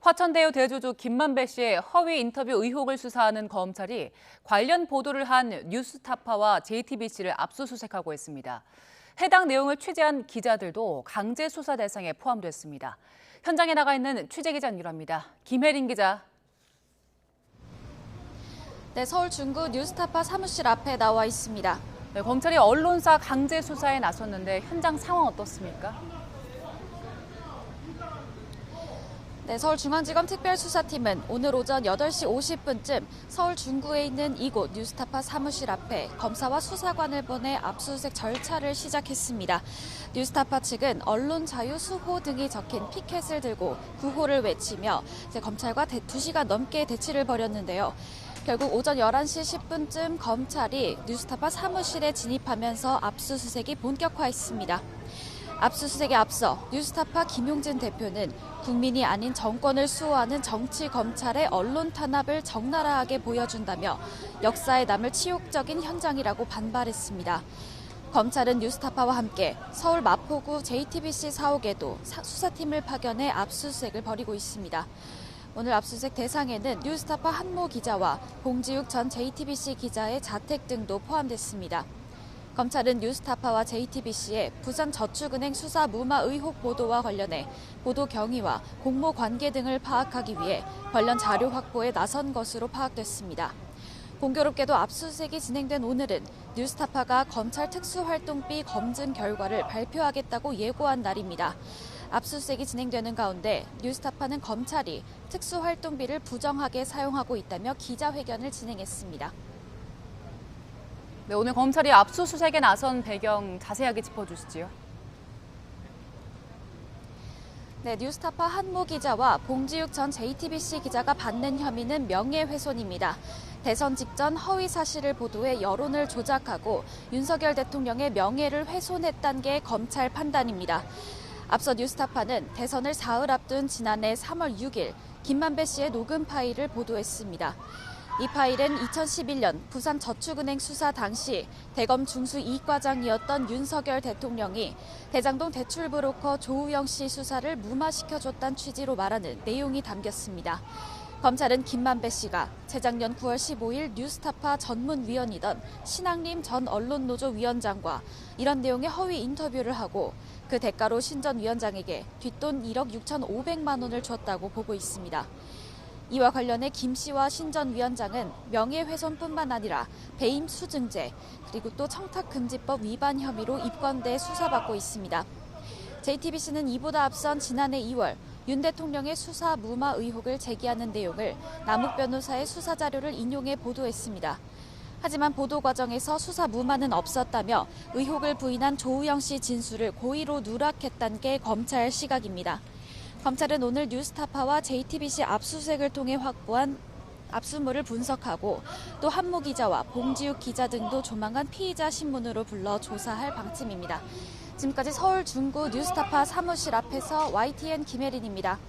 화천대유 대주주 김만배 씨의 허위 인터뷰 의혹을 수사하는 검찰이 관련 보도를 한 뉴스타파와 JTBC를 압수수색하고 있습니다. 해당 내용을 취재한 기자들도 강제 수사 대상에 포함됐습니다. 현장에 나가 있는 취재기자 유라입니다. 김혜린 기자. 네, 서울 중구 뉴스타파 사무실 앞에 나와 있습니다. 네, 검찰이 언론사 강제 수사에 나섰는데 현장 상황 어떻습니까? 네, 서울중앙지검 특별수사팀은 오늘 오전 8시 50분쯤 서울 중구에 있는 이곳 뉴스타파 사무실 앞에 검사와 수사관을 보내 압수수색 절차를 시작했습니다. 뉴스타파 측은 언론 자유 수호 등이 적힌 피켓을 들고 구호를 외치며 검찰과 2시간 넘게 대치를 벌였는데요. 결국 오전 11시 10분쯤 검찰이 뉴스타파 사무실에 진입하면서 압수수색이 본격화했습니다. 압수수색에 앞서 뉴스타파 김용진 대표는 국민이 아닌 정권을 수호하는 정치검찰의 언론 탄압을 적나라하게 보여준다며 역사에 남을 치욕적인 현장이라고 반발했습니다. 검찰은 뉴스타파와 함께 서울 마포구 JTBC 사옥에도 수사팀을 파견해 압수수색을 벌이고 있습니다. 오늘 압수수색 대상에는 뉴스타파 한모 기자와 봉지욱 전 JTBC 기자의 자택 등도 포함됐습니다. 검찰은 뉴스타파와 JTBC의 부산저축은행 수사 무마 의혹 보도와 관련해 보도 경위와 공모 관계 등을 파악하기 위해 관련 자료 확보에 나선 것으로 파악됐습니다. 공교롭게도 압수수색이 진행된 오늘은 뉴스타파가 검찰 특수활동비 검증 결과를 발표하겠다고 예고한 날입니다. 압수수색이 진행되는 가운데 뉴스타파는 검찰이 특수활동비를 부정하게 사용하고 있다며 기자회견을 진행했습니다. 네, 오늘 검찰이 압수수색에 나선 배경 자세하게 짚어주시지요. 네, 뉴스타파 한모 기자와 봉지욱 전 JTBC 기자가 받는 혐의는 명예훼손입니다. 대선 직전 허위 사실을 보도해 여론을 조작하고 윤석열 대통령의 명예를 훼손했다는 게 검찰 판단입니다. 앞서 뉴스타파는 대선을 사흘 앞둔 지난해 3월 6일 김만배 씨의 녹음 파일을 보도했습니다. 이 파일은 2011년 부산저축은행 수사 당시 대검 중수 이과장이었던 윤석열 대통령이 대장동 대출 브로커 조우영 씨 수사를 무마시켜줬다는 취지로 말하는 내용이 담겼습니다. 검찰은 김만배 씨가 재작년 9월 15일 뉴스타파 전문위원이던 신학림 전 언론노조 위원장과 이런 내용의 허위 인터뷰를 하고 그 대가로 신 전 위원장에게 뒷돈 1억 6,500만 원을 줬다고 보고 있습니다. 이와 관련해 김 씨와 신 전 위원장은 명예훼손뿐만 아니라 배임 수증제 그리고 또 청탁금지법 위반 혐의로 입건돼 수사받고 있습니다. JTBC는 이보다 앞선 지난해 2월 윤 대통령의 수사 무마 의혹을 제기하는 내용을 남욱 변호사의 수사 자료를 인용해 보도했습니다. 하지만 보도 과정에서 수사 무마는 없었다며 의혹을 부인한 조우영 씨 진술을 고의로 누락했다는 게 검찰 시각입니다. 검찰은 오늘 뉴스타파와 JTBC 압수수색을 통해 확보한 압수물을 분석하고 또 한모 기자와 봉지욱 기자 등도 조만간 피의자 신문으로 불러 조사할 방침입니다. 지금까지 서울 중구 뉴스타파 사무실 앞에서 YTN 김혜린입니다.